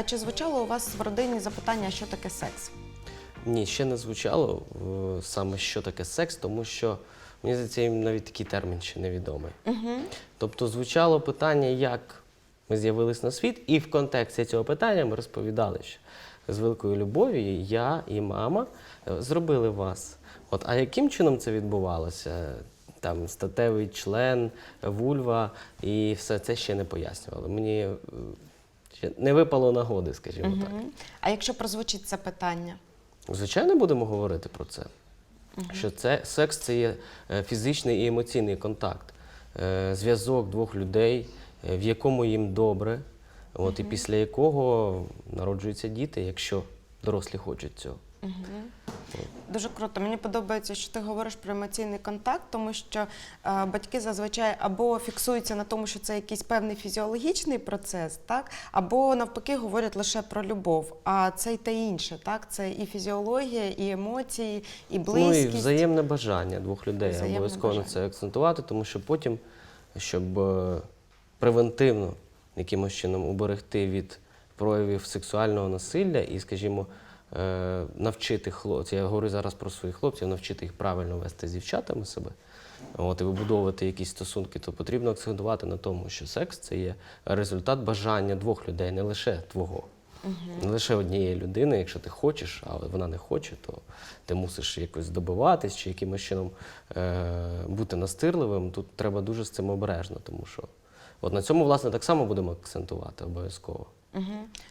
А чи звучало у вас в родині запитання, що таке секс? Ні, ще не звучало саме, що таке секс, тому що, мені здається, їм навіть такий термін ще невідомий. Тобто звучало питання, як ми з'явились на світ, і в контексті цього питання ми розповідали, що з великою любов'ю я і мама зробили вас. От, а яким чином це відбувалося? Там статевий член, вульва і все це ще не пояснювали. Мені ще не випало нагоди, скажімо так. А якщо прозвучить це питання? Звичайно, будемо говорити про це. Що секс – це є фізичний і емоційний контакт. Зв'язок двох людей, в якому їм добре, от, і після якого народжуються діти, якщо дорослі хочуть цього. Дуже круто. Мені подобається, що ти говориш про емоційний контакт, тому що батьки зазвичай або фіксуються на тому, що це якийсь певний фізіологічний процес, так? Або навпаки говорять лише про любов. А це й те інше, так? Це і фізіологія, і емоції, і близькість. Ну і взаємне бажання двох людей. Взаємне Обов'язково на бажання. це акцентувати, тому що потім, щоб превентивно якимось чином уберегти від проявів сексуального насилля і, скажімо, навчити хлопців, я говорю зараз про своїх хлопців, навчити їх правильно вести з дівчатами себе, от, і вибудовувати якісь стосунки, то потрібно акцентувати на тому, що секс – це є результат бажання двох людей, не лише твого. Не лише однієї людини, якщо ти хочеш, але вона не хоче, то ти мусиш якось добиватись чи якимось чином бути настирливим. Тут треба дуже з цим обережно, тому що от на цьому, власне, так само будемо акцентувати обов'язково.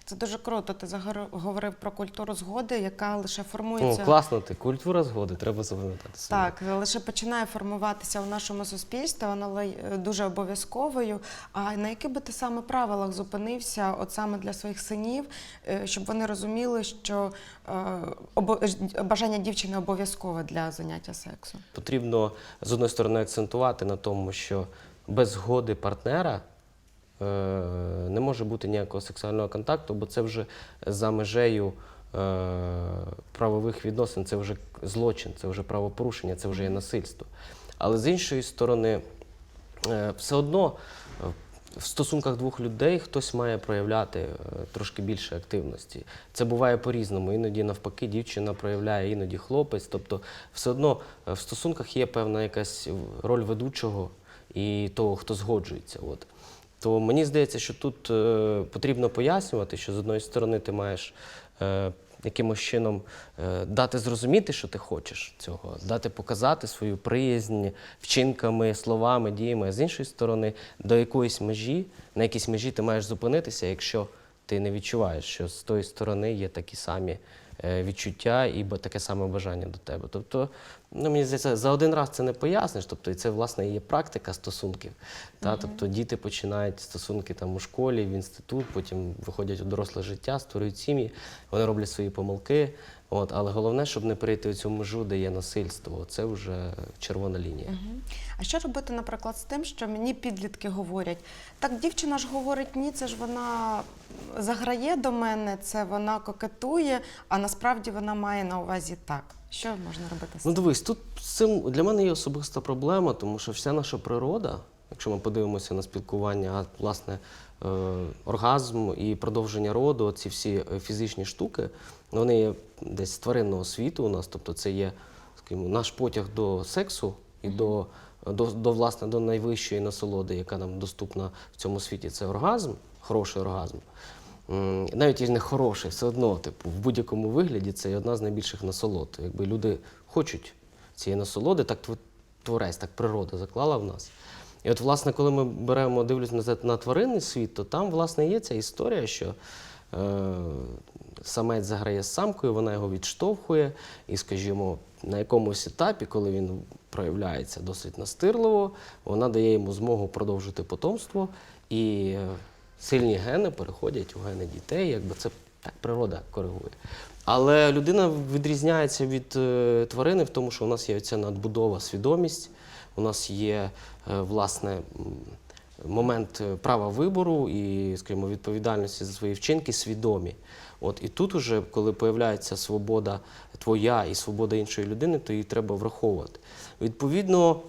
Це дуже круто. Ти говорив про культуру згоди, яка лише формується... О, класно ти. Культура згоди, треба запам'ятати собі. Так, лише починає формуватися в нашому суспільстві, вона дуже обов'язковою. А на яких би ти саме правилах зупинився, от саме для своїх синів, щоб вони розуміли, що бажання дівчини обов'язкове для заняття сексу? Потрібно, з одної сторони, акцентувати на тому, що без згоди партнера не може бути ніякого сексуального контакту, бо це вже за межею правових відносин, це вже злочин, це вже правопорушення, це вже є насильство. Але з іншої сторони, все одно в стосунках двох людей хтось має проявляти трошки більше активності. Це буває по-різному. Іноді навпаки дівчина проявляє, іноді хлопець. Тобто все одно в стосунках є певна якась роль ведучого і того, хто згоджується. От. То мені здається, що тут потрібно пояснювати, що з одної сторони ти маєш якимось чином дати зрозуміти, що ти хочеш цього, дати показати свою приязнь вчинками, словами, діями, а з іншої сторони до якоїсь межі, на якійсь межі ти маєш зупинитися, якщо ти не відчуваєш, що з тої сторони є такі самі відчуття і таке саме бажання до тебе. Тобто, ну, мені здається, за один раз це не поясниш, тобто, і це, власне, є практика стосунків. Тобто, діти починають стосунки там у школі, в інститут, потім виходять у доросле життя, створюють сім'ї, вони роблять свої помилки, от, але головне, щоб не перейти у цю межу, де є насильство. Це вже червона лінія. А що робити, наприклад, з тим, що мені підлітки говорять, так дівчина ж говорить, ні, це ж вона заграє до мене, це вона кокетує, а насправді вона має на увазі так. Що можна робити з цим? Ну дивись, тут з цим для мене є особиста проблема, тому що вся наша природа, якщо ми подивимося на спілкування, а власне оргазм і продовження роду, ці всі фізичні штуки, вони є десь з тваринного світу у нас, тобто це є, скажімо, наш потяг до сексу і власне, до найвищої насолоди, яка нам доступна в цьому світі, це оргазм, хороший оргазм. Навіть і не хороший, все одно, типу, в будь-якому вигляді це одна з найбільших насолод. Якби люди хочуть цієї насолоди, так творець, так природа заклала в нас. І от, власне, коли ми дивлюся на тваринний світ, то там, власне, є ця історія, що самець заграє з самкою, вона його відштовхує, і, скажімо, на якомусь етапі, коли він проявляється досить настирливо, вона дає йому змогу продовжити потомство, і сильні гени переходять у гени дітей, якби це так природа коригує. Але людина відрізняється від тварини в тому, що у нас є ця надбудова, свідомість, у нас є, власне, момент права вибору і, скажімо, відповідальності за свої вчинки свідомі. От, і тут уже, коли з'являється свобода твоя і свобода іншої людини, то її треба враховувати. Відповідно,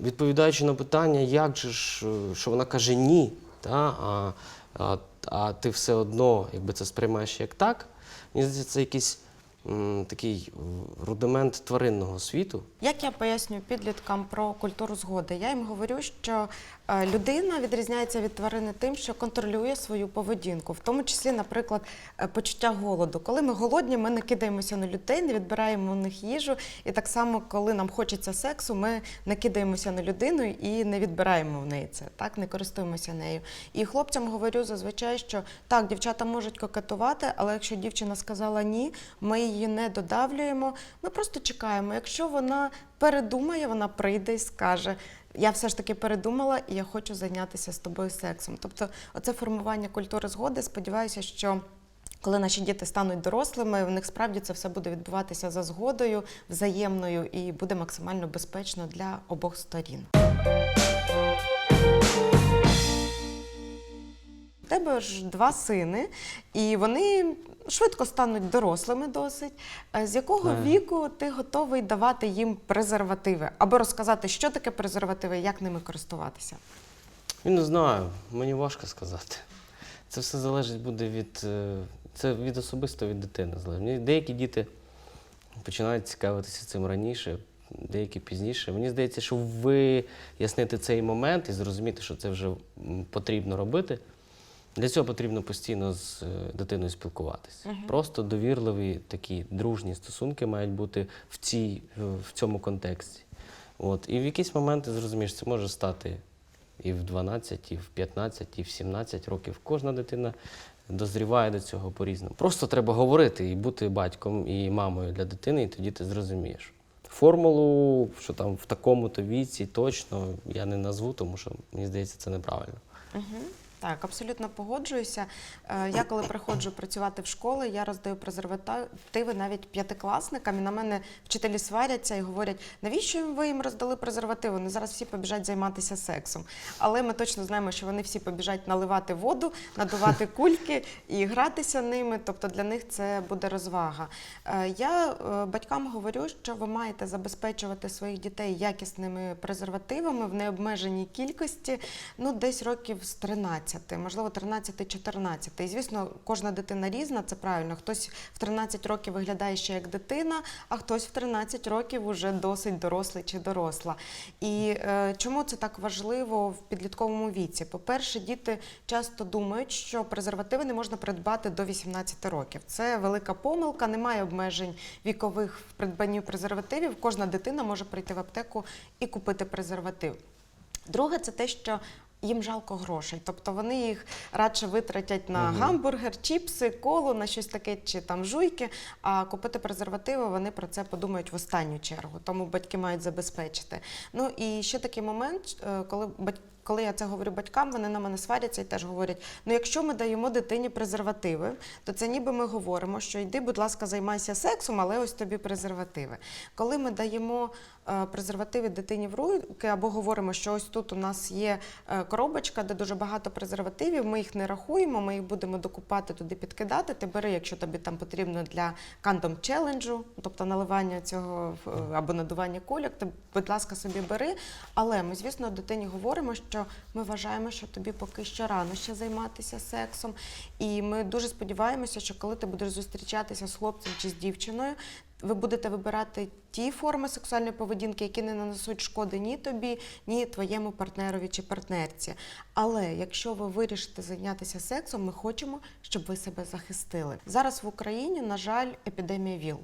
відповідаючи на питання, як же ж, що вона каже «ні», а а ти все одно якби це сприймаєш як так, мені здається, це якийсь такий рудимент тваринного світу. Як я пояснюю підліткам про культуру згоди? Я їм говорю, що людина відрізняється від тварини тим, що контролює свою поведінку, в тому числі, наприклад, почуття голоду. Коли ми голодні, ми не кидаємося на людей, не відбираємо у них їжу. І так само, коли нам хочеться сексу, ми не кидаємося на людину і не відбираємо в неї це, так, не користуємося нею. І хлопцям говорю зазвичай, що так, дівчата можуть кокетувати, але якщо дівчина сказала ні, ми її не додавлюємо, ми просто чекаємо. Якщо вона передумає, вона прийде і скаже: я все ж таки передумала і я хочу зайнятися з тобою сексом. Тобто оце формування культури згоди, сподіваюся, що коли наші діти стануть дорослими, в них справді це все буде відбуватися за згодою, взаємною і буде максимально безпечно для обох сторін. У тебе ж 2 сини, і вони швидко стануть дорослими досить. З якого віку ти готовий давати їм презервативи? Або розказати, що таке презервативи, як ними користуватися? Я не знаю, мені важко сказати. Це все залежить буде це від особисто від дитини. Залежить. Деякі діти починають цікавитися цим раніше, деякі пізніше. Мені здається, що вияснити цей момент і зрозуміти, що це вже потрібно робити, для цього потрібно постійно з дитиною спілкуватися. Просто довірливі такі дружні стосунки мають бути в цьому контексті. І в якийсь момент ти зрозумієш, це може стати і в 12, і в 15, і в 17 років. Кожна дитина дозріває до цього по-різному. Просто треба говорити і бути батьком і мамою для дитини, і тоді ти зрозумієш. Формулу, що там в такому-то віці точно я не назву, тому що, мені здається, це неправильно. Так, абсолютно погоджуюся. Я коли приходжу працювати в школи, я роздаю презервативи навіть 5-класникам, і на мене вчителі сваряться і говорять: навіщо ви їм роздали презервативи? Вони зараз всі побіжать займатися сексом. Але ми точно знаємо, що вони всі побіжать наливати воду, надувати кульки і гратися ними, тобто для них це буде розвага. Я батькам говорю, що ви маєте забезпечувати своїх дітей якісними презервативами в необмеженій кількості, десь років з 13. Можливо, 13-14. І, звісно, кожна дитина різна, це правильно. Хтось в 13 років виглядає ще як дитина, а хтось в 13 років уже досить дорослий чи доросла. І чому це так важливо в підлітковому віці? По-перше, діти часто думають, що презервативи не можна придбати до 18 років. Це велика помилка, немає обмежень вікових в придбанні презервативів. Кожна дитина може прийти в аптеку і купити презерватив. Друге, це те, що їм жалко грошей, тобто вони їх радше витратять на гамбургер, чіпси, колу, на щось таке чи там жуйки, а купити презервативи вони про це подумають в останню чергу, тому батьки мають забезпечити. І ще такий момент, коли я це говорю батькам, вони на мене сваряться і теж говорять: якщо ми даємо дитині презервативи, то це ніби ми говоримо, що йди, будь ласка, займайся сексом, але ось тобі презервативи. Коли ми даємо презервативи дитині в руки або говоримо, що ось тут у нас є коробочка, де дуже багато презервативів, ми їх не рахуємо, ми їх будемо докупати, туди підкидати, ти бери, якщо тобі там потрібно для кондом-челенджу, тобто наливання цього або надування кульок, ти, будь ласка, собі бери. Але ми, звісно, дитині говоримо, що ми вважаємо, що тобі поки що рано ще займатися сексом. І ми дуже сподіваємося, що коли ти будеш зустрічатися з хлопцем чи з дівчиною, ви будете вибирати ті форми сексуальної поведінки, які не нанесуть шкоди ні тобі, ні твоєму партнерові чи партнерці. Але якщо ви вирішите зайнятися сексом, ми хочемо, щоб ви себе захистили. Зараз в Україні, на жаль, епідемія ВІЛ.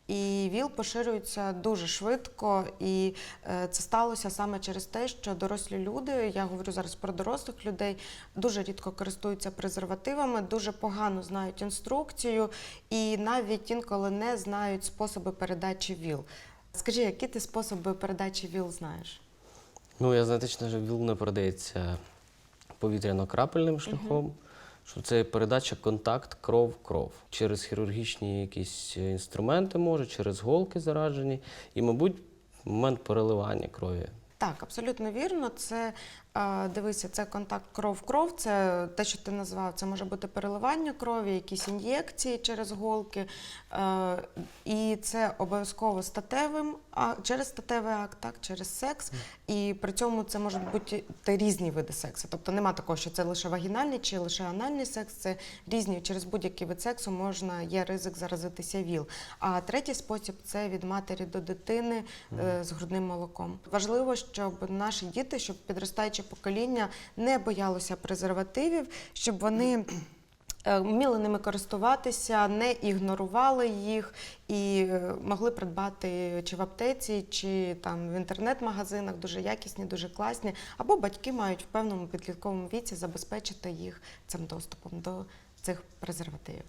І ВІЛ поширюється дуже швидко, і це сталося саме через те, що дорослі люди, я говорю зараз про дорослих людей, дуже рідко користуються презервативами, дуже погано знають інструкцію і навіть інколи не знають способи передачі ВІЛ. Скажи, які ти способи передачі ВІЛ знаєш? Я знаю точно, що ВІЛ не передається повітряно-крапельним шляхом. Що це передача контакт кров-кров. Через хірургічні якісь інструменти може, через голки заражені і, мабуть, момент переливання крові. Так, абсолютно вірно. Це Дивися, це контакт кров-кров, це те, що ти назвав, це може бути переливання крові, якісь ін'єкції через голки, і це обов'язково через статевий акт, так, через секс, і при цьому це можуть бути різні види сексу, тобто нема такого, що це лише вагінальний чи лише анальний секс, це різні, через будь-який вид сексу є ризик заразитися ВІЛ. А третій спосіб – це від матері до дитини з грудним молоком. Важливо, щоб наші діти, щоб підростаюче покоління не боялося презервативів, щоб вони вміли ними користуватися, не ігнорували їх і могли придбати чи в аптеці, чи там в інтернет-магазинах, дуже якісні, дуже класні, або батьки мають в певному підлітковому віці забезпечити їх цим доступом до цих презервативів.